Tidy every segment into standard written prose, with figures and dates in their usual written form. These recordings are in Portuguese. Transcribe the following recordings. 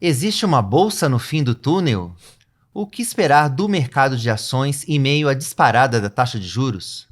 Existe uma bolsa no fim do túnel? O que esperar do mercado de ações em meio à disparada da taxa de juros?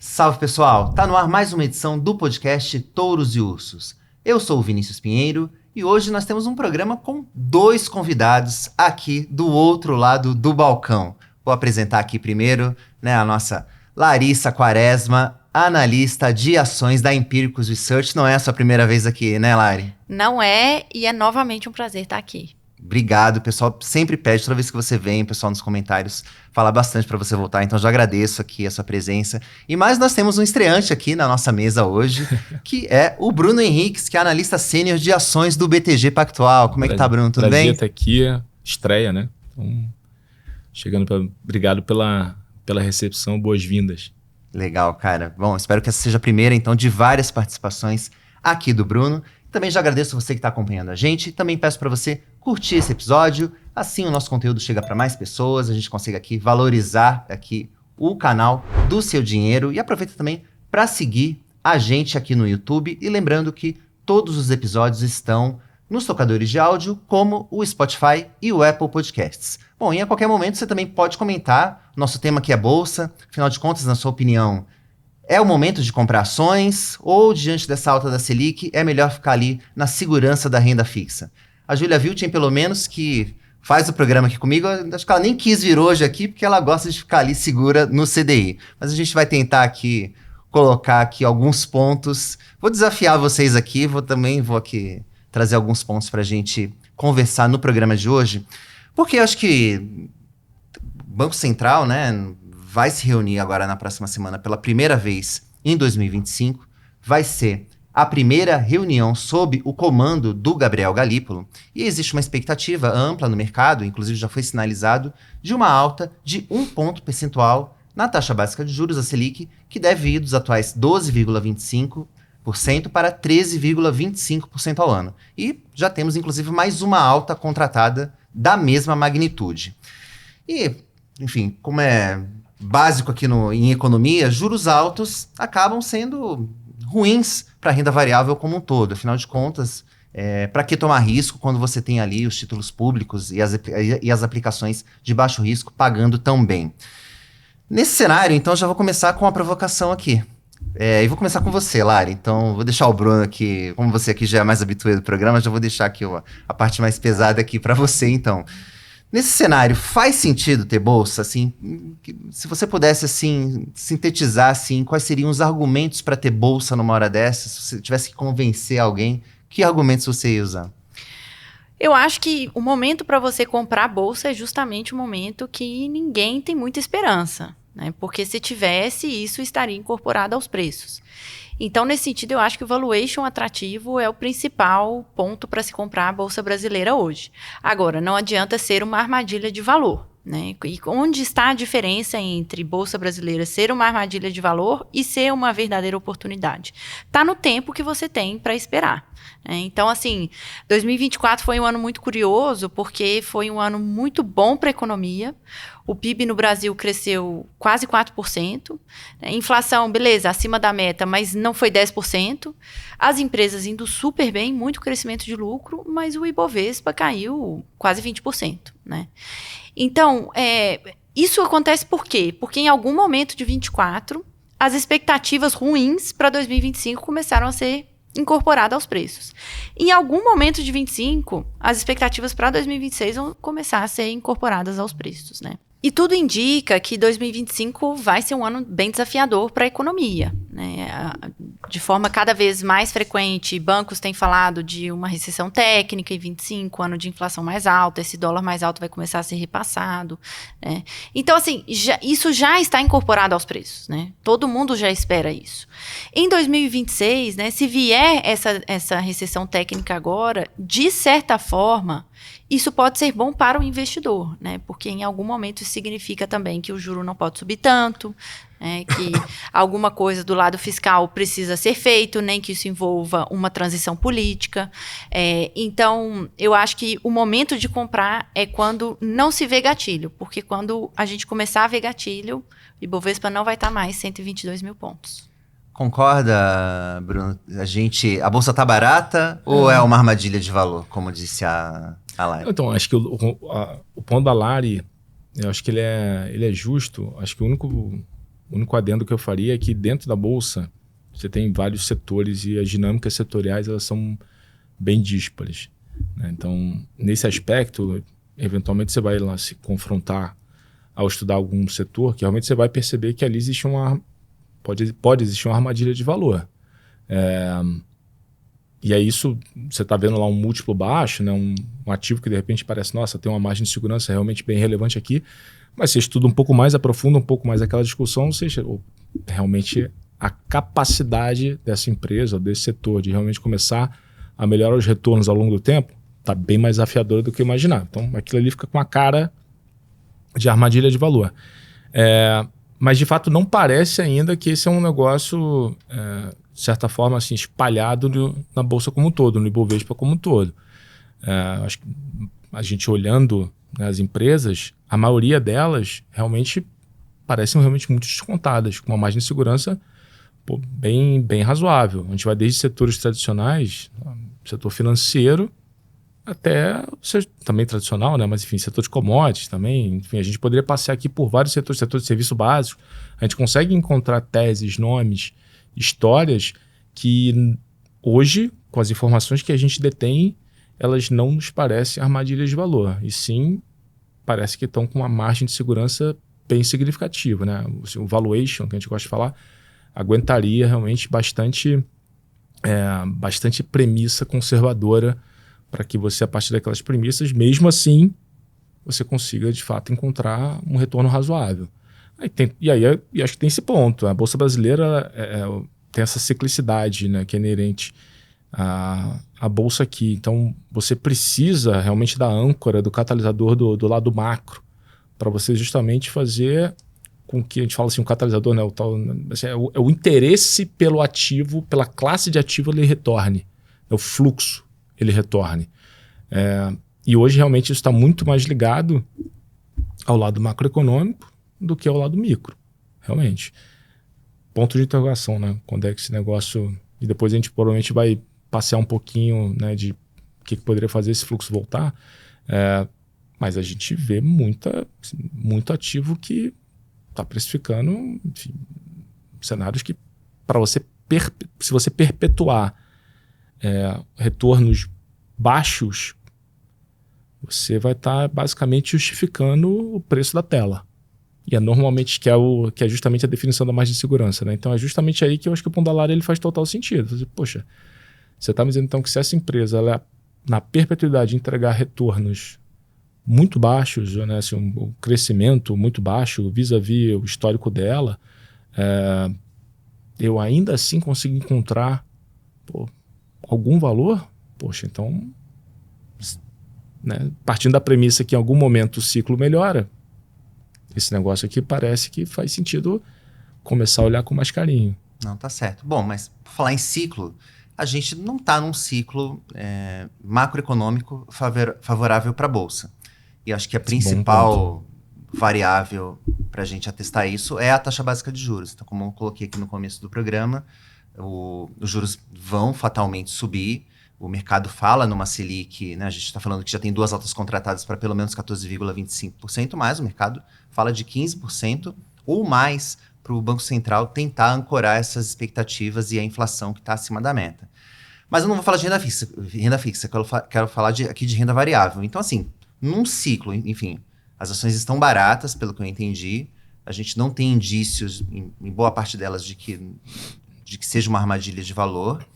Salve pessoal, tá no ar mais uma edição do podcast Touros e Ursos. Eu sou o Vinícius Pinheiro e hoje nós temos um programa com dois convidados aqui do outro lado do balcão. Vou apresentar aqui primeiro, a nossa Larissa Quaresma, analista de ações da Empíricos Research. Não é a sua primeira vez aqui, né, Lari? Não é, e é novamente um prazer estar aqui. Obrigado, o pessoal sempre pede, toda vez que você vem, o pessoal nos comentários fala bastante para você voltar, então já agradeço aqui a sua presença. E mais, nós temos um estreante aqui na nossa mesa hoje, que é o Bruno Henriques, que é analista sênior de ações do BTG Pactual. Como é que tá, Bruno? Tudo bem? Prazer estar aqui, estreia, né? Então, obrigado pela recepção, boas-vindas. Legal, cara. Bom, espero que essa seja a primeira, então, de várias participações aqui do Bruno. Também já agradeço você que está acompanhando a gente. Também peço para você curtir esse episódio. Assim o nosso conteúdo chega para mais pessoas. A gente consegue aqui valorizar aqui o canal do Seu Dinheiro. E aproveita também para seguir a gente aqui no YouTube. E lembrando que todos os episódios estão nos tocadores de áudio, como o Spotify e o Apple Podcasts. Bom, e a qualquer momento você também pode comentar. Nosso tema aqui é Bolsa. Afinal de contas, na sua opinião, é o momento de comprar ações ou, diante dessa alta da Selic, é melhor ficar ali na segurança da renda fixa? A Júlia Vilchen, pelo menos, que faz o programa aqui comigo, acho que ela nem quis vir hoje aqui, porque ela gosta de ficar ali segura no CDI. Mas a gente vai tentar aqui colocar aqui alguns pontos. Vou desafiar vocês aqui, vou aqui trazer alguns pontos para a gente conversar no programa de hoje, porque eu acho que o Banco Central, vai se reunir agora na próxima semana pela primeira vez em 2025. Vai ser a primeira reunião sob o comando do Gabriel Galípolo e existe uma expectativa ampla no mercado, inclusive já foi sinalizado, de uma alta de 1 ponto percentual na taxa básica de juros, a Selic, que deve ir dos atuais 12,25% para 13,25% ao ano. E já temos, inclusive, mais uma alta contratada da mesma magnitude. E, enfim, como é básico aqui em economia, juros altos acabam sendo ruins para a renda variável como um todo. Afinal de contas, para que tomar risco quando você tem ali os títulos públicos e as aplicações de baixo risco pagando tão bem? Nesse cenário, então, já vou começar com uma provocação aqui. E vou começar com você, Lari. Então, vou deixar o Bruno aqui, como você aqui já é mais habituado do programa, já vou deixar aqui a parte mais pesada aqui para você, então. Nesse cenário, faz sentido ter bolsa? Assim, se você pudesse assim, sintetizar assim, quais seriam os argumentos para ter bolsa numa hora dessa? Se você tivesse que convencer alguém, que argumentos você ia usar? Eu acho que o momento para você comprar a bolsa é justamente o momento que ninguém tem muita esperança, né? Porque se tivesse, isso estaria incorporado aos preços. Então, nesse sentido, eu acho que o valuation atrativo é o principal ponto para se comprar a Bolsa Brasileira hoje. Agora, não adianta ser uma armadilha de valor, né? E onde está a diferença entre Bolsa Brasileira ser uma armadilha de valor e ser uma verdadeira oportunidade? Está no tempo que você tem para esperar. Então, assim, 2024 foi um ano muito curioso, porque foi um ano muito bom para a economia. O PIB no Brasil cresceu quase 4%. Inflação, beleza, acima da meta, mas não foi 10%. As empresas indo super bem, muito crescimento de lucro, mas o Ibovespa caiu quase 20%. Né? Então, isso acontece por quê? Porque em algum momento de 2024, as expectativas ruins para 2025 começaram a ser incorporada aos preços. Em algum momento de 25, as expectativas para 2026 vão começar a ser incorporadas aos preços, né? E tudo indica que 2025 vai ser um ano bem desafiador para a economia, né? De forma cada vez mais frequente, bancos têm falado de uma recessão técnica em 25, ano de inflação mais alta, esse dólar mais alto vai começar a ser repassado, né? Então, assim, isso já está incorporado aos preços, né? Todo mundo já espera isso. Em 2026, né, se vier essa recessão técnica agora, de certa forma, isso pode ser bom para o investidor, né? Porque em algum momento isso significa também que o juro não pode subir tanto, que alguma coisa do lado fiscal precisa ser feito, nem que isso envolva uma transição política. Então, eu acho que o momento de comprar é quando não se vê gatilho, porque quando a gente começar a ver gatilho, o Ibovespa não vai estar mais 122 mil pontos. Concorda, Bruno? A bolsa tá barata ou é uma armadilha de valor, como disse a Lari? Então, acho que o ponto da Lari, eu acho que ele é justo. Acho que o único adendo que eu faria é que dentro da bolsa você tem vários setores e as dinâmicas setoriais elas são bem díspares, né? Então, nesse aspecto, eventualmente você vai lá se confrontar ao estudar algum setor, que realmente você vai perceber que ali existe pode existir uma armadilha de valor. E aí você está vendo lá um múltiplo baixo, né? Um ativo que de repente parece, nossa, tem uma margem de segurança realmente bem relevante aqui, mas você estuda um pouco mais, aprofunda um pouco mais aquela discussão, realmente a capacidade dessa empresa, ou desse setor, de realmente começar a melhorar os retornos ao longo do tempo, está bem mais afiadora do que eu imaginava. Então aquilo ali fica com a cara de armadilha de valor. Mas, de fato, não parece ainda que esse é um negócio, de certa forma, assim, espalhado na Bolsa como um todo, no Ibovespa como um todo. Acho que a gente olhando, né, as empresas, a maioria delas parecem realmente muito descontadas, com uma margem de segurança bem, bem razoável. A gente vai desde setores tradicionais, setor financeiro, até também tradicional, né? Mas enfim, setor de commodities também. Enfim, a gente poderia passear aqui por vários setores, setor de serviço básico. A gente consegue encontrar teses, nomes, histórias que hoje, com as informações que a gente detém, elas não nos parecem armadilhas de valor. E sim, parece que estão com uma margem de segurança bem significativa, né? O valuation, que a gente gosta de falar, aguentaria realmente bastante premissa conservadora para que você, a partir daquelas premissas, mesmo assim, você consiga, de fato, encontrar um retorno razoável. E acho que tem esse ponto. A Bolsa Brasileira tem essa ciclicidade, né, que é inerente à Bolsa aqui. Então, você precisa realmente da âncora, do catalisador do lado macro, para você justamente fazer com que, a gente fala assim, um catalisador, né, o interesse pelo ativo, pela classe de ativo, ele retorne. O fluxo ele retorne. E hoje realmente isso está muito mais ligado ao lado macroeconômico do que ao lado micro, realmente. Ponto de interrogação, né? Quando é que esse negócio... E depois a gente provavelmente vai passear um pouquinho, né, de o que poderia fazer esse fluxo voltar. Mas a gente vê muito ativo que está precificando, enfim, cenários que, para você, se você perpetuar retornos baixos, você vai estar basicamente justificando o preço da tela. E é normalmente que é justamente a definição da margem de segurança, né? Então é justamente aí que eu acho que o ponto da Lari ele faz total sentido. Poxa, você está me dizendo então que se essa empresa ela, na perpetuidade entregar retornos muito baixos, né, assim, um crescimento muito baixo vis-à-vis o histórico dela, eu ainda assim consigo encontrar algum valor? Poxa, então, né, partindo da premissa que em algum momento o ciclo melhora, esse negócio aqui parece que faz sentido começar a olhar com mais carinho. Não, tá certo. Bom, mas por falar em ciclo, a gente não está num ciclo macroeconômico favorável para a Bolsa. E acho que a principal variável para a gente atestar isso é a taxa básica de juros. Então, como eu coloquei aqui no começo do programa, os juros vão fatalmente subir. O mercado fala numa Selic, né, a gente está falando que já tem 2 altas contratadas para pelo menos 14,25%, mas o mercado fala de 15% ou mais para o Banco Central tentar ancorar essas expectativas e a inflação que está acima da meta. Mas eu não vou falar de renda fixa, quero falar aqui de renda variável. Então, assim, num ciclo, enfim, as ações estão baratas, pelo que eu entendi, a gente não tem indícios, em boa parte delas, de que seja uma armadilha de valor.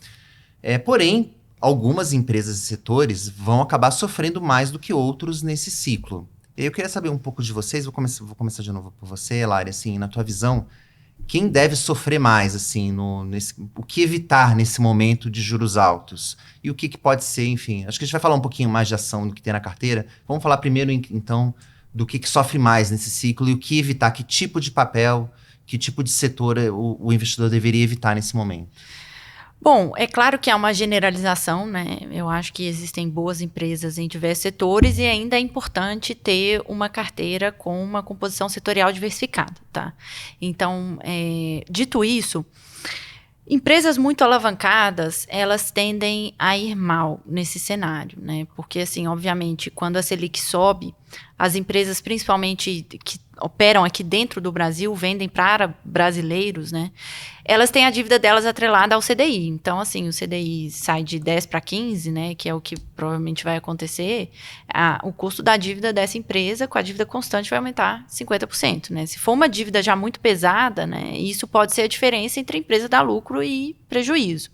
Porém, algumas empresas e setores vão acabar sofrendo mais do que outros nesse ciclo. Eu queria saber um pouco de vocês, vou começar de novo por você, Lari, assim, na tua visão, quem deve sofrer mais, assim, o que evitar nesse momento de juros altos? E o que pode ser, enfim, acho que a gente vai falar um pouquinho mais de ação do que tem na carteira. Vamos falar primeiro, então, do que sofre mais nesse ciclo e o que evitar, que tipo de papel, que tipo de setor o investidor deveria evitar nesse momento. Bom, é claro que há uma generalização, né? Eu acho que existem boas empresas em diversos setores e ainda é importante ter uma carteira com uma composição setorial diversificada, tá? Então, dito isso, Empresas muito alavancadas, elas tendem a ir mal nesse cenário, né? Porque, assim, obviamente, quando a Selic sobe, as empresas, principalmente que operam aqui dentro do Brasil, vendem para brasileiros, né? Elas têm a dívida delas atrelada ao CDI. Então, assim, o CDI sai de 10 para 15, né? Que é o que provavelmente vai acontecer. O custo da dívida dessa empresa, com a dívida constante, vai aumentar 50%, né? Se for uma dívida já muito pesada, né? Isso pode ser a diferença entre a empresa dar lucro e prejuízo.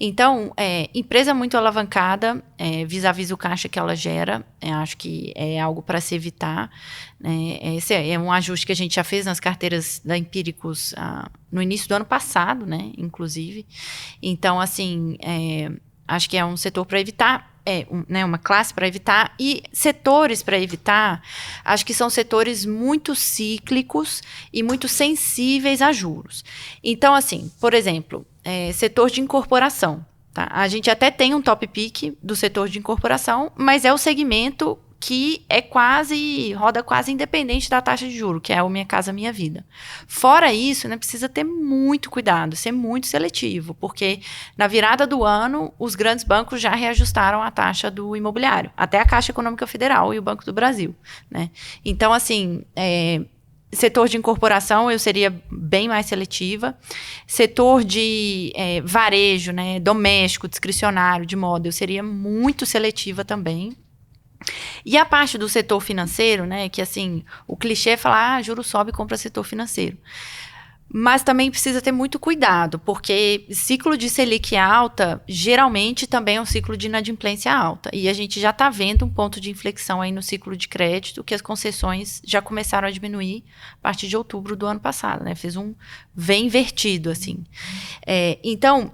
Então, empresa muito alavancada, vis-à-vis o caixa que ela gera, acho que é algo para se evitar. Esse é um ajuste que a gente já fez nas carteiras da Empíricos no início do ano passado, né, inclusive. Então, assim, acho que é um setor para evitar, uma classe para evitar, e setores para evitar, acho que são setores muito cíclicos e muito sensíveis a juros. Então, assim, por exemplo, setor de incorporação. Tá? A gente até tem um top pick do setor de incorporação, mas é o segmento que roda quase independente da taxa de juros, que é o Minha Casa Minha Vida. Fora isso, né, precisa ter muito cuidado, ser muito seletivo, porque na virada do ano, os grandes bancos já reajustaram a taxa do imobiliário, até a Caixa Econômica Federal e o Banco do Brasil, né? Então, assim, setor de incorporação, eu seria bem mais seletiva. Setor de varejo, né, doméstico, discricionário, de moda, eu seria muito seletiva também. E a parte do setor financeiro, né, que assim, o clichê é falar, juro sobe, compra setor financeiro. Mas também precisa ter muito cuidado, porque ciclo de Selic alta, geralmente também é um ciclo de inadimplência alta. E a gente já está vendo um ponto de inflexão aí no ciclo de crédito, que as concessões já começaram a diminuir a partir de outubro do ano passado, né? Fez um V invertido, assim. Então,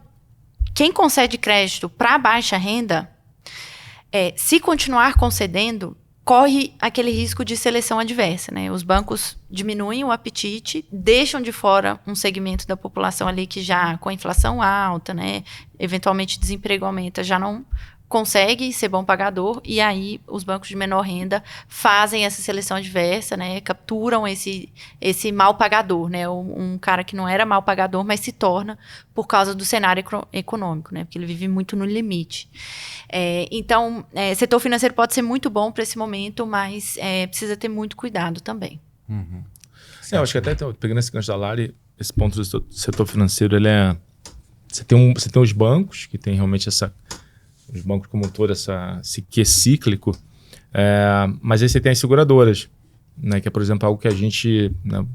quem concede crédito para baixa renda, se continuar concedendo, corre aquele risco de seleção adversa, né? Os bancos diminuem o apetite, deixam de fora um segmento da população ali que já, com a inflação alta, né, eventualmente desemprego aumenta, já não consegue ser bom pagador, e aí os bancos de menor renda fazem essa seleção adversa, né, capturam esse mal pagador, né, um cara que não era mal pagador, mas se torna por causa do cenário econômico, né, porque ele vive muito no limite. Então, setor financeiro pode ser muito bom para esse momento, mas precisa ter muito cuidado também. Uhum. Eu acho que até pegando esse gancho da Lari, esse ponto do setor financeiro, ele você tem os bancos, que tem realmente os bancos como um todo, esse quê cíclico, mas aí você tem as seguradoras, né, que é, por exemplo, algo que a gente, né,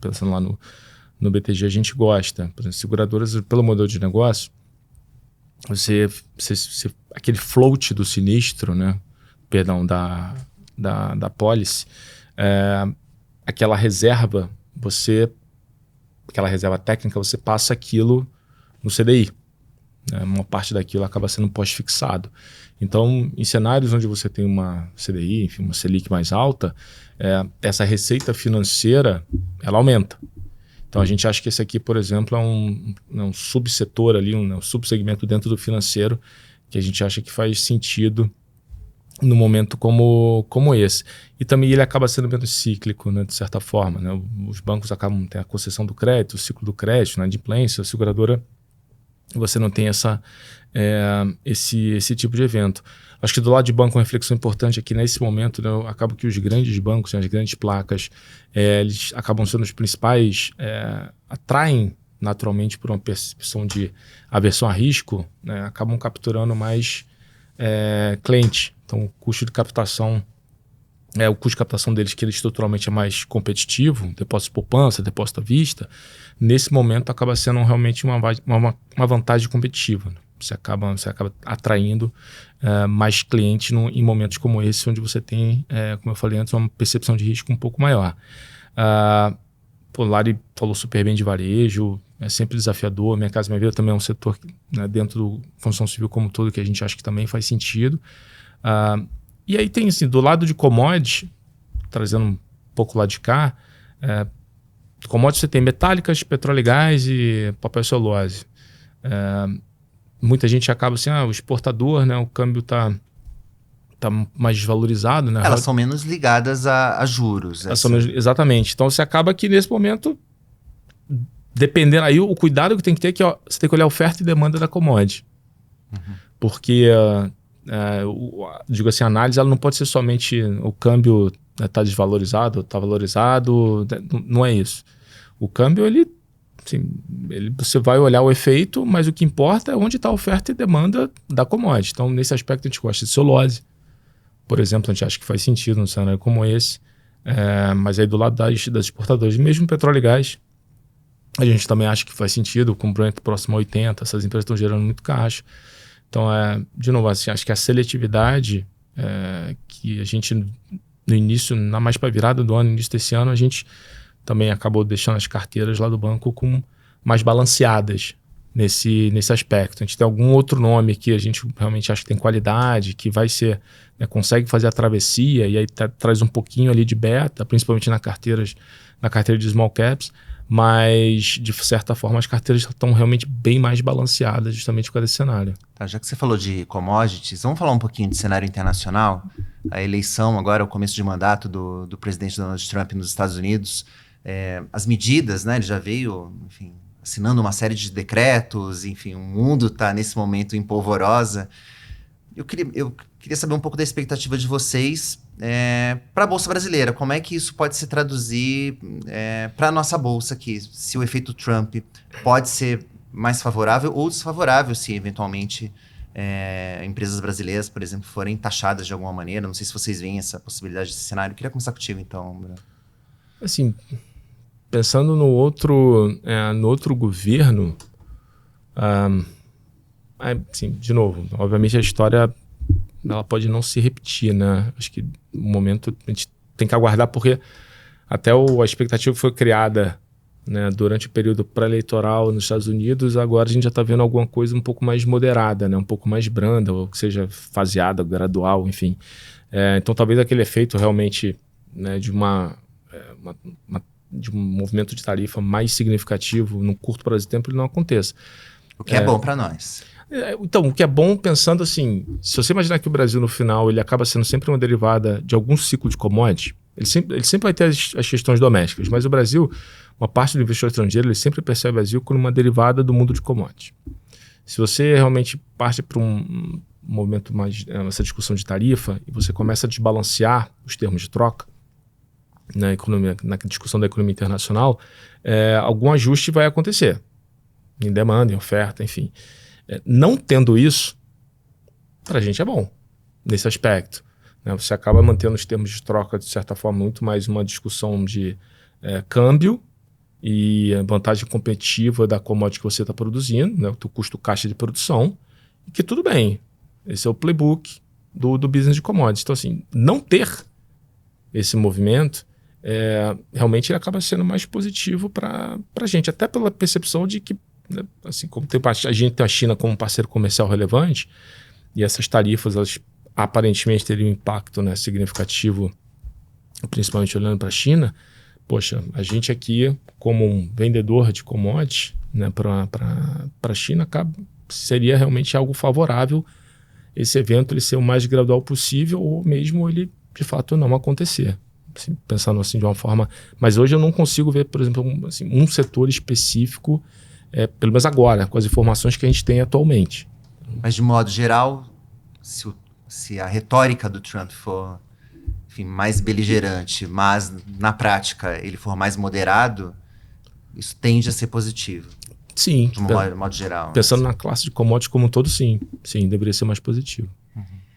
pensando lá no BTG, a gente gosta. Por exemplo, seguradoras, pelo modelo de negócio, você aquele float do sinistro, né, perdão, da policy, aquela reserva técnica, você passa aquilo no CDI. Uma parte daquilo acaba sendo pós-fixado. Então, em cenários onde você tem uma CDI, enfim, uma Selic mais alta, essa receita financeira, ela aumenta. Então, a gente acha que esse aqui, por exemplo, é um subsetor ali, um subsegmento dentro do financeiro, que a gente acha que faz sentido num momento como esse. E também ele acaba sendo menos cíclico, né, de certa forma. Né? Os bancos acabam tendo a concessão do crédito, o ciclo do crédito, né, inadimplência, a seguradora, você não tem esse tipo de evento. Acho que do lado de banco, uma reflexão importante aqui nesse momento, né, acaba que os grandes bancos, né, as grandes placas, eles acabam sendo os principais, atraem naturalmente por uma percepção de aversão a risco, né, acabam capturando mais cliente. Então o custo de captação deles, que ele estruturalmente é mais competitivo, depósito de poupança, depósito à vista, nesse momento acaba sendo realmente uma vantagem competitiva. Né? Você acaba atraindo mais clientes em momentos como esse, onde você tem, como eu falei antes, uma percepção de risco um pouco maior. O Lari falou super bem de varejo, é sempre desafiador. Minha Casa Minha Vida também é um setor, né, dentro do construção civil como um todo, que a gente acha que também faz sentido. E aí tem, assim, do lado de commodities, trazendo um pouco lá de cá, commodities você tem metálicas, petróleo e gás e papel e celulose. Muita gente acaba assim, o exportador, né, o câmbio tá mais desvalorizado. Né? Elas são menos ligadas a juros. Exatamente. Então você acaba que nesse momento dependendo, aí o cuidado que tem que ter é que você tem que olhar a oferta e demanda da commodity. Porque, digo assim, a análise ela não pode ser somente o câmbio está desvalorizado, está valorizado, não é isso. O câmbio, você vai olhar o efeito, mas o que importa é onde está a oferta e demanda da commodity. Então, nesse aspecto, a gente gosta de celulose, por exemplo, a gente acha que faz sentido num cenário como esse, mas aí do lado das exportadoras, mesmo petróleo e gás, a gente também acha que faz sentido, com o Brent próximo a 80, essas empresas estão gerando muito caixa. Então, de novo, assim, acho que a seletividade que a gente, no início, mais para a virada do ano, no início desse ano, a gente também acabou deixando as carteiras lá do banco mais balanceadas nesse aspecto. A gente tem algum outro nome que a gente realmente acha que tem qualidade, que vai ser, consegue fazer a travessia e aí traz um pouquinho ali de beta, principalmente na carteira de small caps, mas de certa forma as carteiras estão realmente bem mais balanceadas justamente por causa desse cenário. Tá, já que você falou de commodities, vamos falar um pouquinho de cenário internacional. A eleição agora, o começo de mandato do presidente Donald Trump nos Estados Unidos, as medidas, né, ele já veio, enfim, assinando uma série de decretos, enfim, o mundo está nesse momento em polvorosa. Eu queria saber um pouco da expectativa de vocês para a Bolsa Brasileira. Como é que isso pode se traduzir para a nossa Bolsa aqui? Se o efeito Trump pode ser mais favorável ou desfavorável se eventualmente empresas brasileiras, por exemplo, forem taxadas de alguma maneira. Não sei se vocês veem essa possibilidade desse cenário. Eu queria começar contigo, então, Bruno. Assim, pensando no outro governo, assim, de novo, obviamente a história ela pode não se repetir, né? Acho que no momento a gente tem que aguardar, porque até a expectativa que foi criada, né, durante o período pré-eleitoral nos Estados Unidos, agora a gente já está vendo alguma coisa um pouco mais moderada, né, um pouco mais branda, ou que seja faseada, gradual, enfim. Então talvez aquele efeito realmente, né, de um movimento de tarifa mais significativo num curto prazo de tempo ele não aconteça. O que é bom para nós. Então, o que é bom pensando assim, se você imaginar que o Brasil no final ele acaba sendo sempre uma derivada de algum ciclo de commodity, ele sempre vai ter as questões domésticas, mas o Brasil, uma parte do investidor estrangeiro, ele sempre percebe o Brasil como uma derivada do mundo de commodity. Se você realmente parte para um movimento mais, essa discussão de tarifa, e você começa a desbalancear os termos de troca, na discussão da economia internacional, algum ajuste vai acontecer, em demanda, em oferta, enfim. Não tendo isso, para a gente é bom, nesse aspecto. Né? Você acaba mantendo os termos de troca, de certa forma, muito mais uma discussão de câmbio e a vantagem competitiva da commodity que você está produzindo, né? O teu custo caixa de produção, e que tudo bem, esse é o playbook do business de commodities. Então, assim, não ter esse movimento, realmente ele acaba sendo mais positivo para a gente, até pela percepção de que, né, assim como a gente tem a China como um parceiro comercial relevante, e essas tarifas elas aparentemente teriam um impacto, né, significativo, principalmente olhando para a China. Poxa, a gente aqui como um vendedor de commodities, né, para a China seria realmente algo favorável esse evento ele ser o mais gradual possível ou mesmo ele de fato não acontecer. Assim, pensando assim de uma forma... Mas hoje eu não consigo ver, por exemplo, um setor específico, pelo menos agora, com as informações que a gente tem atualmente. Mas de modo geral, se a retórica do Trump for, enfim, mais beligerante, mas na prática ele for mais moderado, isso tende a ser positivo. Sim. De modo geral. Pensando na classe de commodities como um todo, sim. Sim, deveria ser mais positivo.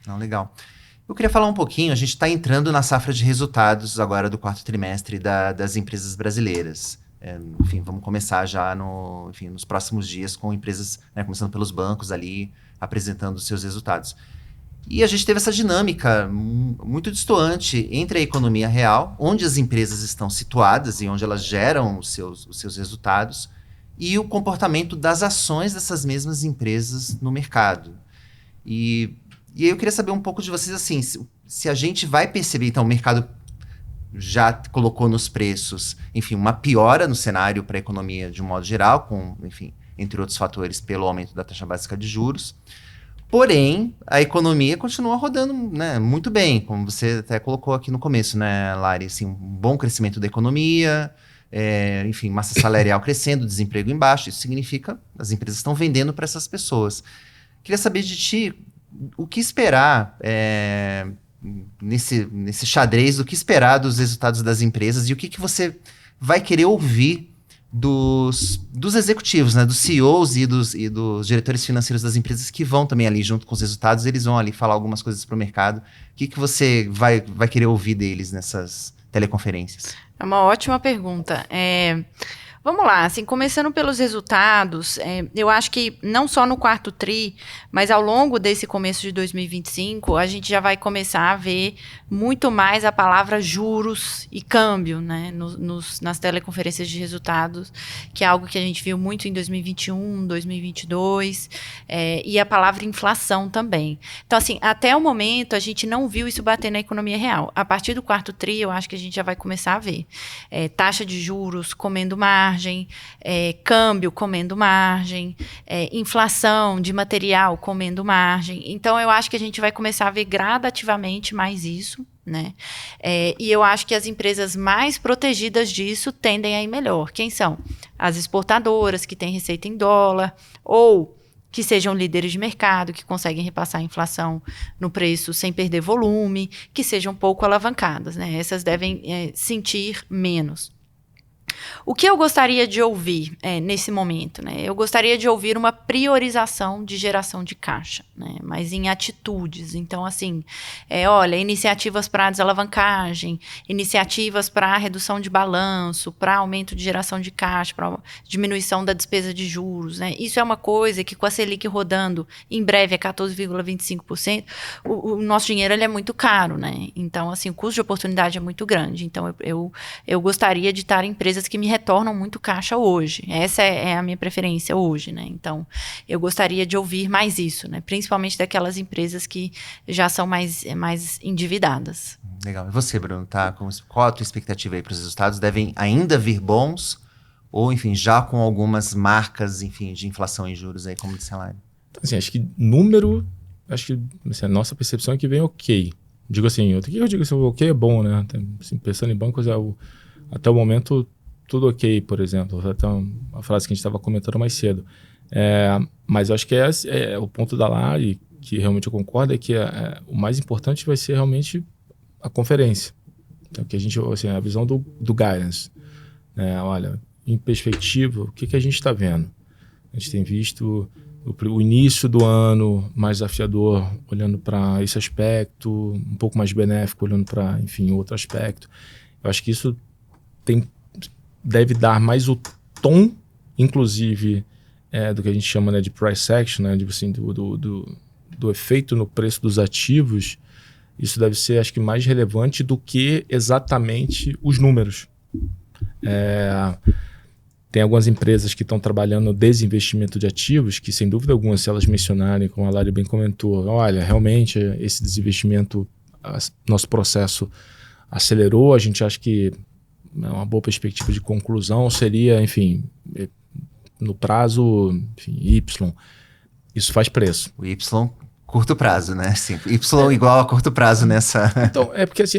Não, legal. Eu queria falar um pouquinho, a gente está entrando na safra de resultados agora do quarto trimestre das empresas brasileiras. Enfim, vamos começar já nos próximos dias com empresas, né, começando pelos bancos ali, apresentando os seus resultados. E a gente teve essa dinâmica muito distoante entre a economia real, onde as empresas estão situadas e onde elas geram os seus resultados, e o comportamento das ações dessas mesmas empresas no mercado. E aí eu queria saber um pouco de vocês, assim, se a gente vai perceber, então, o mercado já colocou nos preços, enfim, uma piora no cenário para a economia de um modo geral, com, enfim, entre outros fatores, pelo aumento da taxa básica de juros. Porém, a economia continua rodando, né, muito bem, como você até colocou aqui no começo, né, Lari? Assim, um bom crescimento da economia, enfim, massa salarial crescendo, desemprego embaixo. Isso significa que as empresas estão vendendo para essas pessoas. Queria saber de ti o que esperar nesse xadrez, o que esperar dos resultados das empresas e o que você vai querer ouvir dos executivos, né, dos CEOs e dos diretores financeiros das empresas que vão também ali junto com os resultados, eles vão ali falar algumas coisas para o mercado. O que você vai querer ouvir deles nessas teleconferências? É uma ótima pergunta. Vamos lá, assim, começando pelos resultados, eu acho que não só no quarto tri, mas ao longo desse começo de 2025, a gente já vai começar a ver muito mais a palavra juros e câmbio, né, nas teleconferências de resultados, que é algo que a gente viu muito em 2021, 2022, e a palavra inflação também. Então, assim, até o momento, a gente não viu isso bater na economia real. A partir do quarto tri, eu acho que a gente já vai começar a ver taxa de juros comendo margem, câmbio comendo margem, inflação de material comendo margem. Então, eu acho que a gente vai começar a ver gradativamente mais isso, né? E eu acho que as empresas mais protegidas disso tendem a ir melhor. Quem são? As exportadoras, que têm receita em dólar, ou que sejam líderes de mercado, que conseguem repassar a inflação no preço sem perder volume, que sejam pouco alavancadas, né? Essas devem sentir menos. O que eu gostaria de ouvir nesse momento, né? Eu gostaria de ouvir uma priorização de geração de caixa, né? Mas em atitudes. Então, assim, olha, iniciativas para desalavancagem, iniciativas para redução de balanço, para aumento de geração de caixa, para diminuição da despesa de juros, né? Isso é uma coisa que com a Selic rodando em breve a 14,25%, o nosso dinheiro ele é muito caro, né? Então, assim, o custo de oportunidade é muito grande. Então, eu gostaria de estar em empresas que me retornam muito caixa hoje. Essa é a minha preferência hoje, né? Então, eu gostaria de ouvir mais isso, né? Principalmente daquelas empresas que já são mais endividadas. Legal. E você, Bruno, qual a tua expectativa aí para os resultados? Devem ainda vir bons? Ou, enfim, já com algumas marcas, enfim, de inflação em juros aí, como de salário? Assim, acho que assim, a nossa percepção é que vem ok. Digo assim, eu digo assim, ok é bom, né? Assim, pensando em bancos, até o momento, tudo ok, por exemplo. Até uma frase que a gente estava comentando mais cedo. Mas eu acho que o ponto da Lari, que realmente eu concordo, é que o mais importante vai ser realmente a conferência. Então, que a gente, assim, a visão do guidance. Olha, em perspectiva, o que a gente está vendo? A gente tem visto o início do ano mais desafiador, olhando para esse aspecto, um pouco mais benéfico, olhando para, enfim, outro aspecto. Eu acho que isso deve dar mais o tom, inclusive, do que a gente chama, né, de price action, né, assim, do efeito no preço dos ativos. Isso deve ser, acho que, mais relevante do que exatamente os números. Tem algumas empresas que estão trabalhando no desinvestimento de ativos, que, sem dúvida alguma, se elas mencionarem, como a Lari bem comentou, olha, realmente esse desinvestimento, nosso processo acelerou, a gente acha que uma boa perspectiva de conclusão seria, enfim, no prazo, enfim, Y. Isso faz preço. O Y, curto prazo, né? Sim, Y igual a curto prazo nessa... Então, porque assim,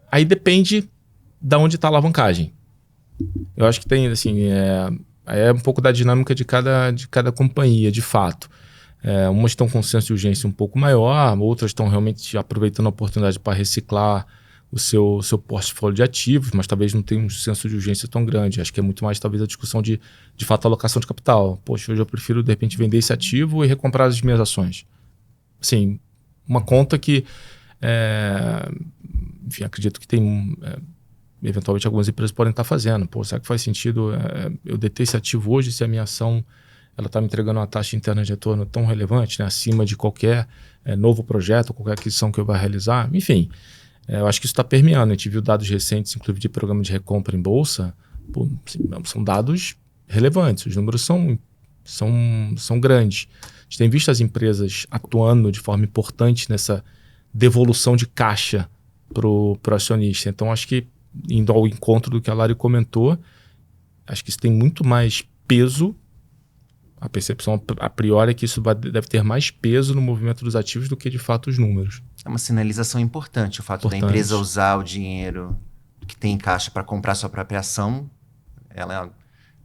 aí depende de onde está a alavancagem. Eu acho que tem, assim, é um pouco da dinâmica de cada companhia, de fato. Umas estão com um senso de urgência um pouco maior, outras estão realmente aproveitando a oportunidade para reciclar o seu portfólio de ativos, mas talvez não tenha um senso de urgência tão grande. Acho que é muito mais, talvez, a discussão de fato, alocação de capital. Poxa, hoje eu prefiro, de repente, vender esse ativo e recomprar as minhas ações. Assim, uma conta que, enfim, acredito que tem... eventualmente algumas empresas podem estar fazendo. Pô, será que faz sentido eu deter esse ativo hoje se a minha ação está me entregando uma taxa interna de retorno tão relevante, né, acima de qualquer novo projeto, qualquer aquisição que eu vá realizar? Enfim, eu acho que isso está permeando. A gente viu dados recentes, inclusive de programa de recompra em bolsa. Pô, assim, são dados relevantes, os números são grandes. A gente tem visto as empresas atuando de forma importante nessa devolução de caixa para o acionista. Então, acho que, indo ao encontro do que a Lari comentou, acho que isso tem muito mais peso. A percepção a priori é que isso deve ter mais peso no movimento dos ativos do que, de fato, os números. É uma sinalização importante o fato da empresa usar o dinheiro que tem em caixa para comprar sua própria ação, ela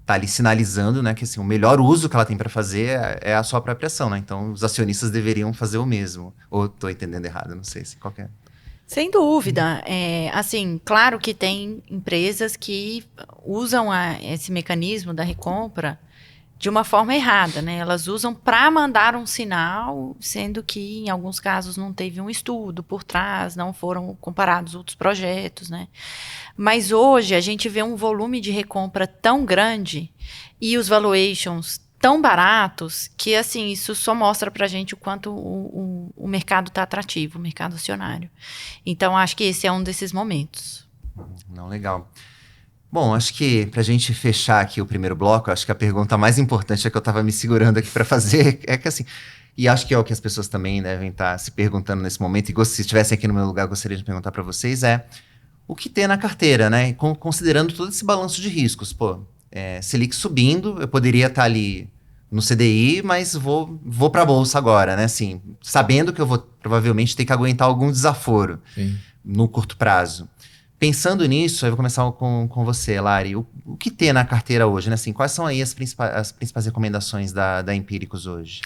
está ali sinalizando, né, que assim, o melhor uso que ela tem para fazer é a sua própria ação, né? Então, os acionistas deveriam fazer o mesmo. Ou estou entendendo errado, não sei se qualquer... Sem dúvida. Assim, claro que tem empresas que usam esse mecanismo da recompra de uma forma errada, né? Elas usam para mandar um sinal, sendo que em alguns casos não teve um estudo por trás, não foram comparados outros projetos, né? Mas hoje a gente vê um volume de recompra tão grande e os valuations tão baratos que, assim, isso só mostra para a gente o quanto o mercado está atrativo, o mercado acionário. Então, acho que esse é um desses momentos. Não, legal. Bom, acho que pra gente fechar aqui o primeiro bloco, acho que a pergunta mais importante é que eu tava me segurando aqui para fazer, é que assim, e acho que é o que as pessoas também devem estar se perguntando nesse momento, e se estivessem aqui no meu lugar, eu gostaria de perguntar para vocês, o que ter na carteira, né? Considerando todo esse balanço de riscos, Selic subindo, eu poderia estar ali no CDI, mas vou para a bolsa agora, né? Assim, sabendo que eu vou provavelmente ter que aguentar algum desaforo no curto prazo. Pensando nisso, eu vou começar com você, Lari. O que ter na carteira hoje, né? Assim, quais são aí as principais recomendações da Empíricos hoje?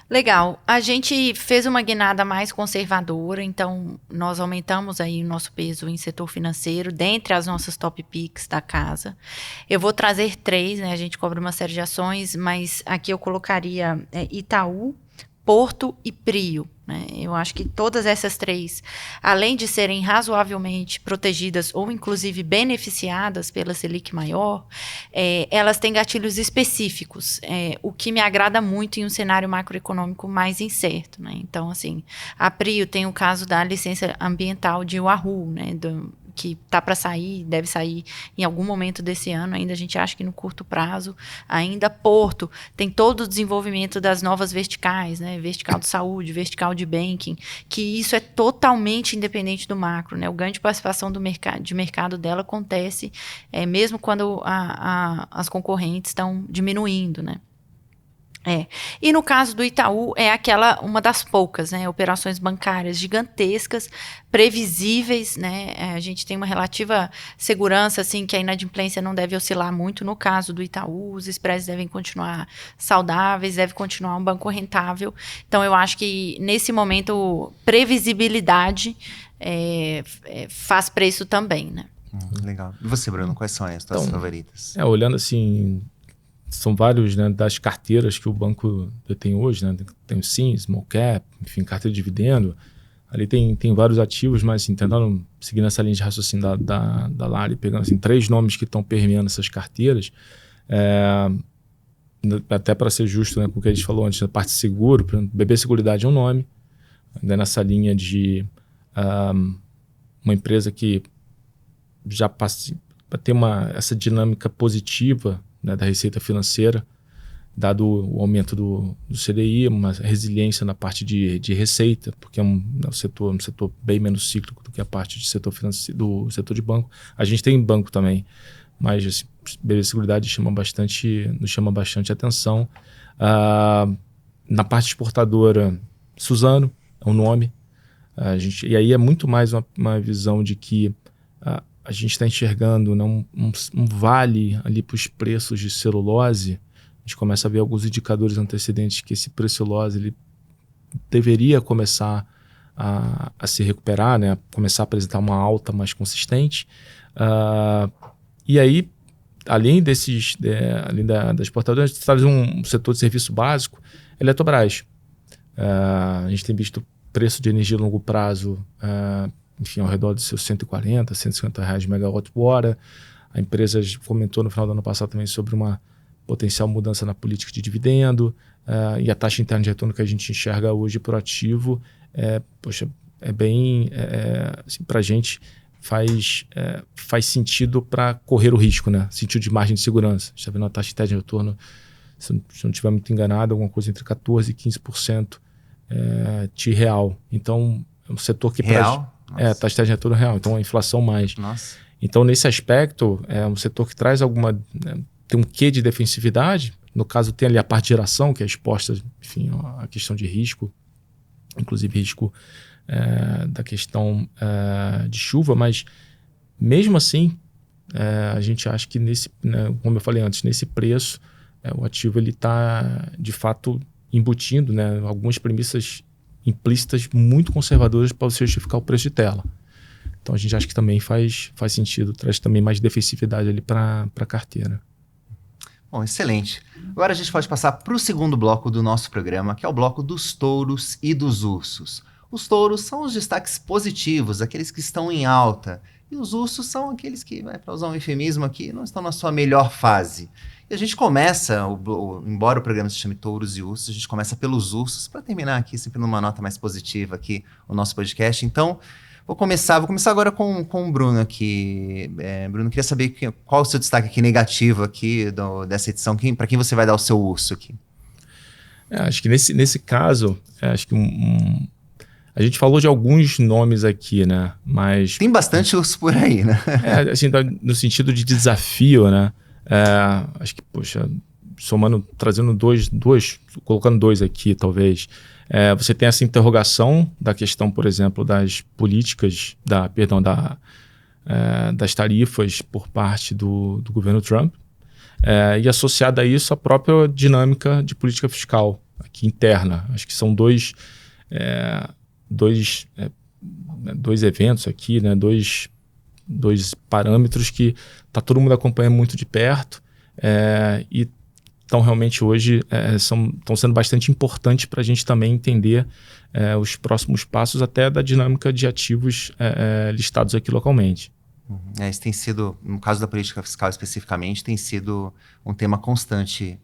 Legal. A gente fez uma guinada mais conservadora, então nós aumentamos aí o nosso peso em setor financeiro, dentre as nossas top picks da casa. Eu vou trazer 3, né? A gente cobra uma série de ações, mas aqui eu colocaria Itaú, Porto e Prio, né? Eu acho que todas essas 3, além de serem razoavelmente protegidas ou inclusive beneficiadas pela Selic maior, elas têm gatilhos específicos, o que me agrada muito em um cenário macroeconômico mais incerto, né? Então, assim, a Prio tem o caso da licença ambiental de Wahoo, né? Que está para sair, deve sair em algum momento desse ano, ainda a gente acha que no curto prazo. Ainda Porto tem todo o desenvolvimento das novas verticais, né? Vertical de saúde, vertical de banking, que isso é totalmente independente do macro, né? O ganho de participação de mercado dela acontece mesmo quando as concorrentes estão diminuindo, né? E no caso do Itaú, uma das poucas, né, operações bancárias gigantescas, previsíveis, né, a gente tem uma relativa segurança, assim, que a inadimplência não deve oscilar muito. No caso do Itaú, os spreads devem continuar saudáveis, deve continuar um banco rentável. Então, eu acho que, nesse momento, previsibilidade faz preço também, né? Legal. E você, Bruno, quais são as tuas favoritas? Olhando assim... São vários, né, das carteiras que o banco tem hoje, né? Tem o SIM, Small Cap, enfim, carteira de dividendo. Ali tem vários ativos, mas assim, tentando seguir nessa linha de raciocínio da Lari, pegando assim, 3 nomes que estão permeando essas carteiras, até para ser justo, né, com o que a gente falou antes, da parte de seguro, por exemplo, BB Seguridade é um nome, ainda nessa linha de uma empresa que já passa para ter essa dinâmica positiva, né, da receita financeira, dado o aumento do CDI, uma resiliência na parte de receita, porque é um setor bem menos cíclico do que a parte de setor financeiro, do setor de banco. A gente tem banco também, mas assim, BB Seguridade nos chama bastante atenção. Na parte exportadora, Suzano é um nome. E aí é muito mais uma visão de que a gente está enxergando, né, um vale ali para os preços de celulose. A gente começa a ver alguns indicadores antecedentes que esse preço de celulose ele deveria começar a se recuperar, né, começar a apresentar uma alta mais consistente. E aí, além da exportadora, a gente traz um setor de serviço básico, Eletrobras. A gente tem visto preço de energia a longo prazo enfim, ao redor dos seus 140, 150 reais de megawatt-hora. A empresa comentou no final do ano passado também sobre uma potencial mudança na política de dividendo, e a taxa interna de retorno que a gente enxerga hoje por ativo, assim, para a gente faz sentido para correr o risco, né? Sentido de margem de segurança. A gente está vendo a taxa interna de retorno, se não estiver muito enganado, alguma coisa entre 14% e 15% de real. Então, é um setor que... Real? Taxa interna de retorno real, então a inflação mais. Nossa. Então, nesse aspecto, é um setor que traz tem um quê de defensividade. No caso, tem ali a parte de geração, que é exposta, enfim, a questão de risco, inclusive risco da questão de chuva, mas Mesmo assim, a gente acha que como eu falei antes, nesse preço, o ativo ele está, de fato, embutindo, né, algumas premissas implícitas muito conservadoras para você justificar o preço de tela. Então a gente acha que também faz sentido, traz também mais defensividade ali para a carteira. Bom, excelente. Agora a gente pode passar para o segundo bloco do nosso programa, que é o bloco dos touros e dos ursos. Os touros são os destaques positivos, aqueles que estão em alta. E os ursos são aqueles que, para usar um eufemismo aqui, não estão na sua melhor fase. E a gente começa, embora o programa se chame Touros e Ursos, a gente começa pelos ursos, para terminar aqui sempre numa nota mais positiva aqui o nosso podcast. Então, vou começar agora com o Bruno aqui. Bruno, queria saber qual o seu destaque aqui negativo aqui dessa edição, para quem você vai dar o seu urso aqui? Acho que nesse caso, acho que a gente falou de alguns nomes aqui, né? Mas tem bastante urso por aí, né? Assim, no sentido de desafio, né? Acho que, poxa, trazendo colocando dois aqui, talvez. Você tem essa interrogação da questão, por exemplo, das políticas, das tarifas por parte do governo Trump, e associada a isso a própria dinâmica de política fiscal aqui interna. Acho que são dois eventos aqui, né? Dois parâmetros que todo mundo acompanhando muito de perto, e estão realmente hoje estão sendo bastante importantes para a gente também entender os próximos passos até da dinâmica de ativos listados aqui localmente. Isso tem sido, no caso da política fiscal especificamente, tem sido um tema constante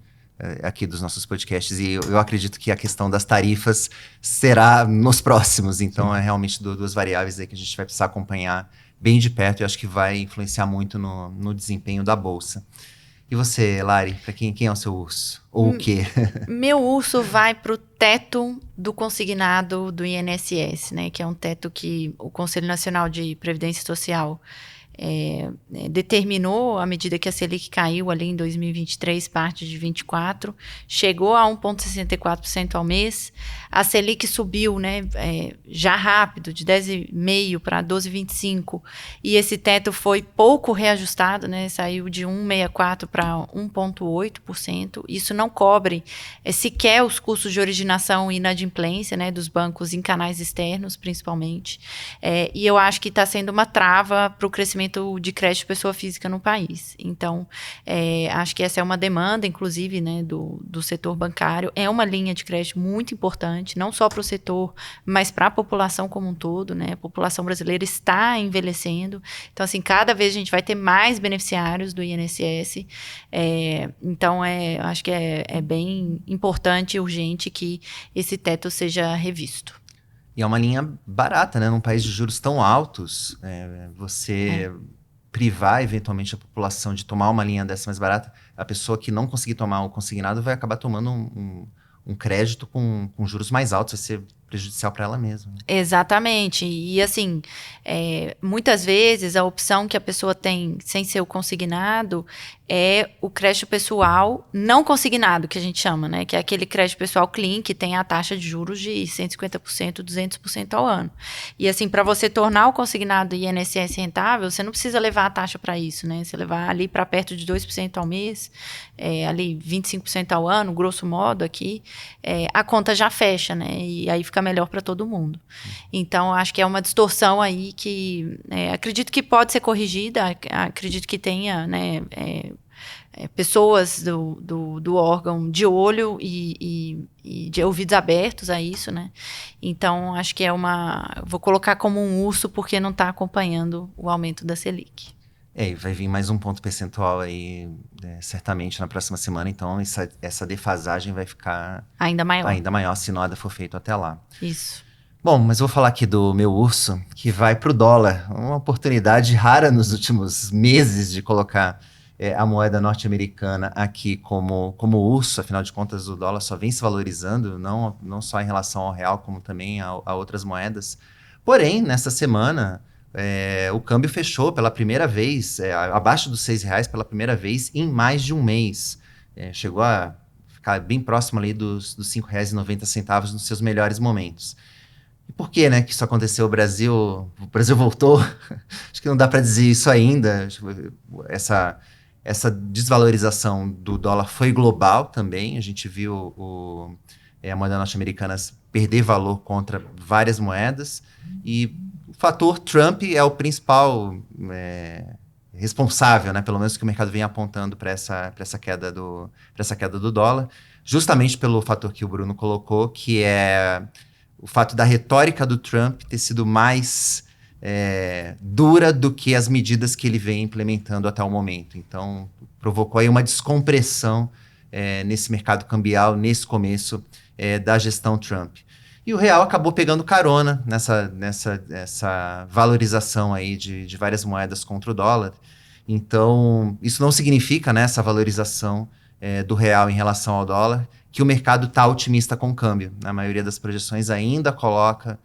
aqui dos nossos podcasts, e eu acredito que a questão das tarifas será nos próximos. Então, é realmente duas variáveis aí que a gente vai precisar acompanhar bem de perto, e acho que vai influenciar muito no desempenho da Bolsa. E você, Lari, para quem é o seu urso? Ou o quê? Meu urso vai para o teto do consignado do INSS, né, que é um teto que o Conselho Nacional de Previdência Social determinou, à medida que a Selic caiu ali em 2023, parte de 24, chegou a 1,64% ao mês. A Selic subiu, né, já rápido, de 10,5% para 12,25%, e esse teto foi pouco reajustado, né, saiu de 1,64% para 1,8%. Isso não cobre sequer os custos de originação e inadimplência, né, dos bancos em canais externos, principalmente. E eu acho que está sendo uma trava para o crescimento de crédito de pessoa física no país. Então, acho que essa é uma demanda, inclusive, né, do setor bancário. É uma linha de crédito muito importante, não só para o setor, mas para a população como um todo, né? A população brasileira está envelhecendo. Então, assim, cada vez a gente vai ter mais beneficiários do INSS. Então, acho que é bem importante e urgente que esse teto seja revisto. E é uma linha barata, né? Num país de juros tão altos, você privar eventualmente a população de tomar uma linha dessa mais barata, a pessoa que não conseguir tomar o consignado vai acabar tomando um crédito com juros mais altos, vai ser prejudicial para ela mesma. Né? Exatamente. E assim, muitas vezes a opção que a pessoa tem sem ser o consignado é o crédito pessoal não consignado, que a gente chama, né? Que é aquele crédito pessoal clean, que tem a taxa de juros de 150%, 200% ao ano. E assim, para você tornar o consignado INSS rentável, você não precisa levar a taxa para isso, né? Você levar ali para perto de 2% ao mês, ali 25% ao ano, grosso modo aqui, a conta já fecha, né? E aí fica melhor para todo mundo. Então, acho que é uma distorção aí que acredito que pode ser corrigida, acredito que tenha, né, pessoas do órgão de olho e de ouvidos abertos a isso, né? Então, acho que vou colocar como um urso porque não está acompanhando o aumento da Selic. E vai vir mais um ponto percentual aí, certamente na próxima semana, então essa defasagem vai ficar ainda maior se nada for feito até lá. Isso. Bom, mas vou falar aqui do meu urso, que vai para o dólar. Uma oportunidade rara nos últimos meses de colocar a moeda norte-americana aqui como urso. Afinal de contas, o dólar só vem se valorizando, não só em relação ao real, como também a outras moedas. Porém, nessa semana, o câmbio fechou pela primeira vez, abaixo dos R$6 pela primeira vez em mais de um mês. Chegou a ficar bem próximo ali dos R$5,90 nos seus melhores momentos. E por que, né, que isso aconteceu? O Brasil voltou? Acho que não dá para dizer isso ainda. Essa desvalorização do dólar foi global também. A gente viu a moeda norte-americana perder valor contra várias moedas. E o fator Trump é o principal responsável, né, pelo menos que o mercado vem apontando para essa queda do dólar, justamente pelo fator que o Bruno colocou, que é o fato da retórica do Trump ter sido mais dura do que as medidas que ele vem implementando até o momento. Então, provocou aí uma descompressão nesse mercado cambial, nesse começo da gestão Trump. E o real acabou pegando carona nessa valorização aí de várias moedas contra o dólar. Então, isso não significa, né, essa valorização do real em relação ao dólar, que o mercado está otimista com o câmbio. Na maioria das projeções ainda coloca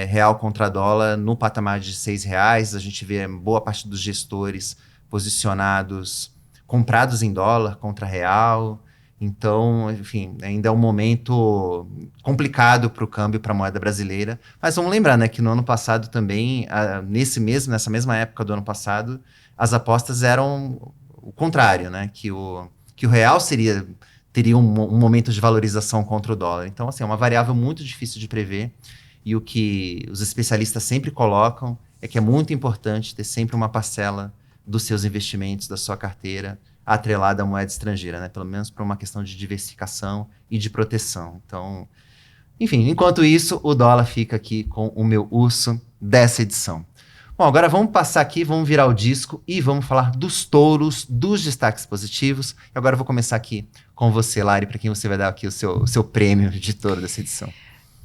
real contra dólar no patamar de R$6. A gente vê boa parte dos gestores posicionados, comprados em dólar contra real. Então, enfim, ainda é um momento complicado para o câmbio, para a moeda brasileira. Mas vamos lembrar, né, que no ano passado também, nessa mesma época do ano passado, as apostas eram o contrário, né, que o real teria um momento de valorização contra o dólar. Então, assim, é uma variável muito difícil de prever. E o que os especialistas sempre colocam é que é muito importante ter sempre uma parcela dos seus investimentos, da sua carteira, atrelada à moeda estrangeira, né? Pelo menos por uma questão de diversificação e de proteção. Então, enfim, enquanto isso, o dólar fica aqui com o meu urso dessa edição. Bom, agora vamos passar aqui, vamos virar o disco e vamos falar dos touros, dos destaques positivos. E agora eu vou começar aqui com você, Lari, para quem você vai dar aqui o seu prêmio de touro dessa edição.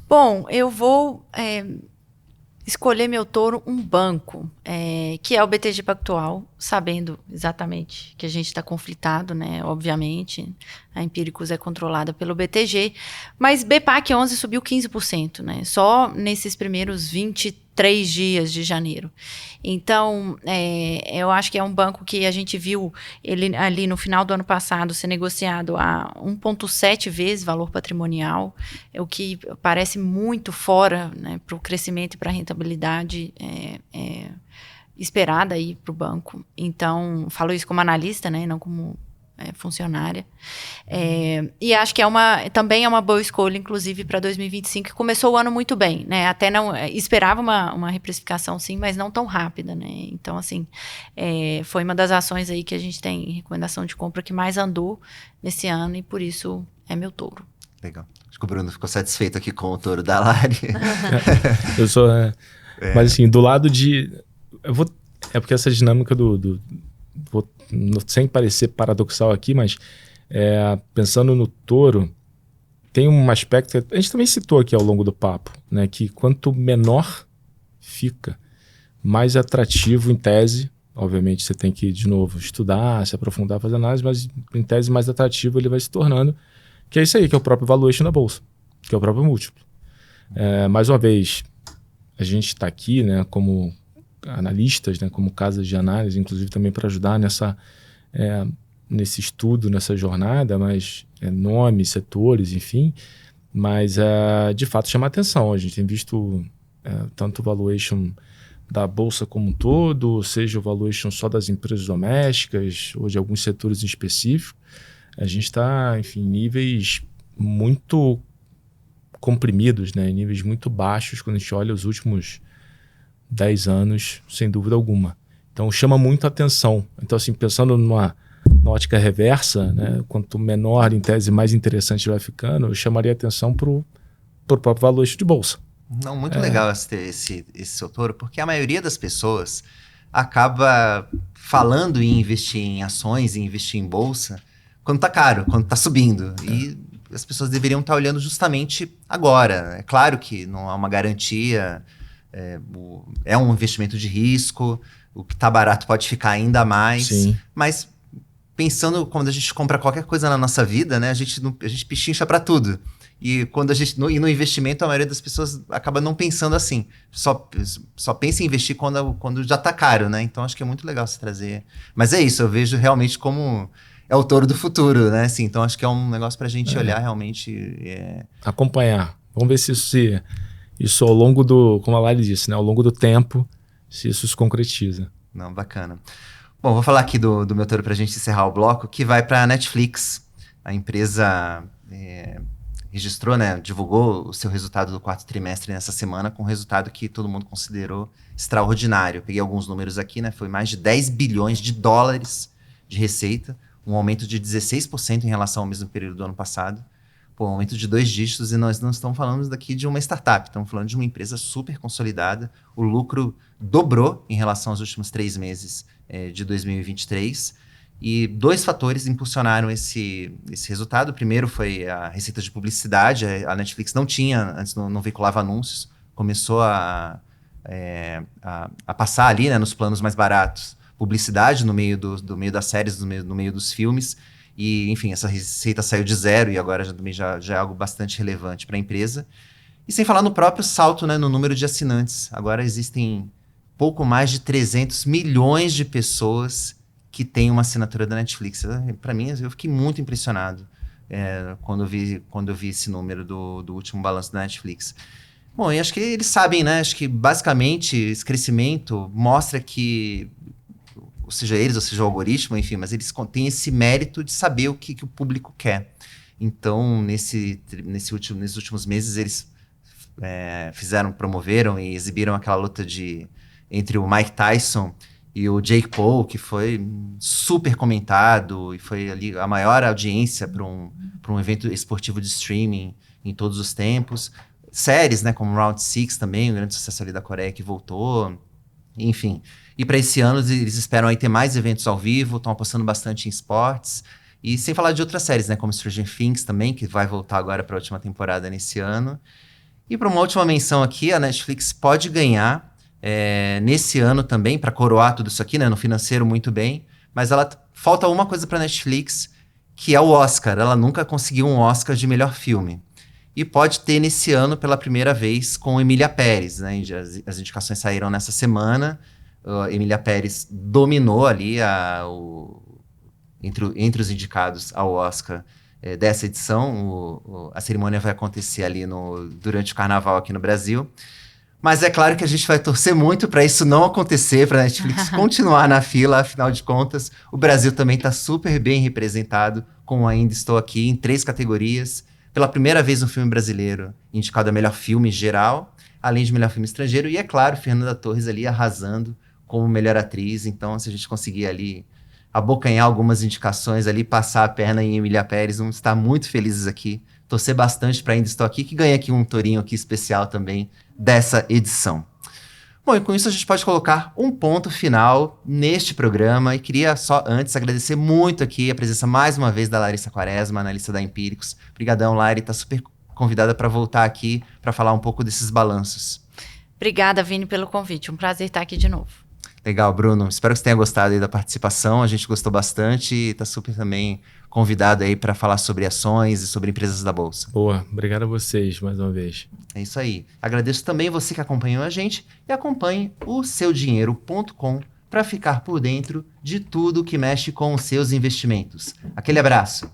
Bom, eu vou escolher meu touro um banco, que é o BTG Pactual, sabendo exatamente que a gente está conflitado, né? Obviamente, a Empíricos é controlada pelo BTG, mas BPAC 11 subiu 15%, né? Só nesses primeiros 23 dias de janeiro. Então, eu acho que é um banco que a gente viu ele ali no final do ano passado ser negociado a 1,7 vezes valor patrimonial, o que parece muito fora, né, para o crescimento e para a rentabilidade esperada aí para o banco. Então, falo isso como analista, né, não como funcionária. E acho que também é uma boa escolha, inclusive, para 2025, que começou o ano muito bem, né? Até não esperava uma reprecificação, sim, mas não tão rápida, né? Então, assim, foi uma das ações aí que a gente tem recomendação de compra que mais andou nesse ano e, por isso, é meu touro. Legal. Acho que o Bruno ficou satisfeito aqui com o touro da Lari. Eu sou... Mas, assim, do lado de... É porque essa dinâmica sem parecer paradoxal aqui, mas pensando no touro, tem um aspecto que a gente também citou aqui ao longo do papo, né, que quanto menor fica, mais atrativo em tese, obviamente você tem que, de novo, estudar, se aprofundar, fazer análise, mas em tese mais atrativo ele vai se tornando, que é isso aí, que é o próprio valuation da bolsa, que é o próprio múltiplo. Mais uma vez, a gente está aqui, né, como analistas, né, como casas de análise, inclusive também para ajudar nesse estudo, nessa jornada, mas nomes, setores, enfim, mas de fato chama atenção. A gente tem visto tanto o valuation da bolsa como um todo, seja o valuation só das empresas domésticas ou de alguns setores em específico. A gente está, enfim, em níveis muito comprimidos, né, em níveis muito baixos quando a gente olha os últimos 10 anos, sem dúvida alguma. Então, chama muito a atenção. Então, assim, pensando numa ótica reversa, né, quanto menor, em tese, mais interessante vai ficando, eu chamaria a atenção para o próprio valuation de bolsa. Não, muito legal esse seu touro, porque a maioria das pessoas acaba falando em investir em ações, em investir em bolsa, quando tá caro, quando tá subindo. E as pessoas deveriam estar olhando justamente agora. É claro que não há uma garantia... É um investimento de risco, o que está barato pode ficar ainda mais. Sim. Mas pensando quando a gente compra qualquer coisa na nossa vida, né, a gente pichincha para tudo. E quando no investimento, a maioria das pessoas acaba não pensando assim. Só pensa em investir quando já está caro, né? Então acho que é muito legal se trazer. Mas é isso, eu vejo realmente como é o touro do futuro, né? Assim, então acho que é um negócio para a gente olhar realmente. Acompanhar. Vamos ver se isso isso ao longo do, como a Lari disse, né, ao longo do tempo, se isso se concretiza. Não, bacana. Bom, vou falar aqui do meu touro para a gente encerrar o bloco, que vai para a Netflix. A empresa registrou, né, divulgou o seu resultado do quarto trimestre nessa semana, com um resultado que todo mundo considerou extraordinário. Peguei alguns números aqui, né, foi mais de 10 bilhões de dólares de receita, um aumento de 16% em relação ao mesmo período do ano passado. Pô, um aumento de 2 dígitos, e nós não estamos falando daqui de uma startup, estamos falando de uma empresa super consolidada. O lucro dobrou em relação aos últimos 3 meses de 2023. E 2 fatores impulsionaram esse resultado. O primeiro foi a receita de publicidade. A Netflix não tinha, antes não veiculava anúncios, começou a passar ali, né, nos planos mais baratos, publicidade no meio do meio das séries, no meio dos filmes. E, enfim, essa receita saiu de zero e agora já é algo bastante relevante para a empresa. E sem falar no próprio salto, né, no número de assinantes. Agora existem pouco mais de 300 milhões de pessoas que têm uma assinatura da Netflix. Para mim, eu fiquei muito impressionado quando eu vi esse número do último balanço da Netflix. Bom, e acho que eles sabem, né? Acho que basicamente esse crescimento mostra que, ou seja, eles, ou seja, o algoritmo, enfim, mas eles têm esse mérito de saber o que o público quer. Então, nesses últimos meses, eles promoveram e exibiram aquela luta entre o Mike Tyson e o Jake Paul, que foi super comentado e foi ali a maior audiência para um evento esportivo de streaming em todos os tempos. Séries, né, como Round 6 também, um grande sucesso ali da Coreia que voltou. Enfim, e para esse ano eles esperam aí ter mais eventos ao vivo, estão apostando bastante em esportes. E sem falar de outras séries, né, como Stranger Things também, que vai voltar agora para a última temporada nesse ano. E para uma última menção aqui, a Netflix pode ganhar nesse ano também, para coroar tudo isso aqui, né, no financeiro muito bem, mas falta uma coisa para a Netflix, que é o Oscar. Ela nunca conseguiu um Oscar de melhor filme. E pode ter nesse ano pela primeira vez com Emília Pérez, né? As indicações saíram nessa semana. Emília Pérez dominou ali entre os indicados ao Oscar dessa edição. A cerimônia vai acontecer ali durante o carnaval aqui no Brasil. Mas é claro que a gente vai torcer muito para isso não acontecer, para a Netflix continuar na fila. Afinal de contas, o Brasil também está super bem representado, com Ainda Estou Aqui, em 3 categorias. Pela primeira vez um filme brasileiro indicado a melhor filme geral, além de melhor filme estrangeiro. E é claro, Fernanda Torres ali arrasando como melhor atriz. Então, se a gente conseguir ali abocanhar algumas indicações ali, passar a perna em Emília Pérez, vamos estar muito felizes aqui. Torcer bastante para Ainda Estou Aqui, que ganha aqui um tourinho aqui especial também dessa edição. Bom, e com isso a gente pode colocar um ponto final neste programa, e queria só antes agradecer muito aqui a presença mais uma vez da Larissa Quaresma, analista da Empíricos. Obrigadão, Lari, tá super convidada para voltar aqui para falar um pouco desses balanços. Obrigada, Vini, pelo convite. Um prazer estar aqui de novo. Legal, Bruno. Espero que você tenha gostado aí da participação. A gente gostou bastante e está super também convidado aí para falar sobre ações e sobre empresas da Bolsa. Boa, obrigado a vocês mais uma vez. É isso aí. Agradeço também você que acompanhou a gente e acompanhe o seudinheiro.com para ficar por dentro de tudo que mexe com os seus investimentos. Aquele abraço.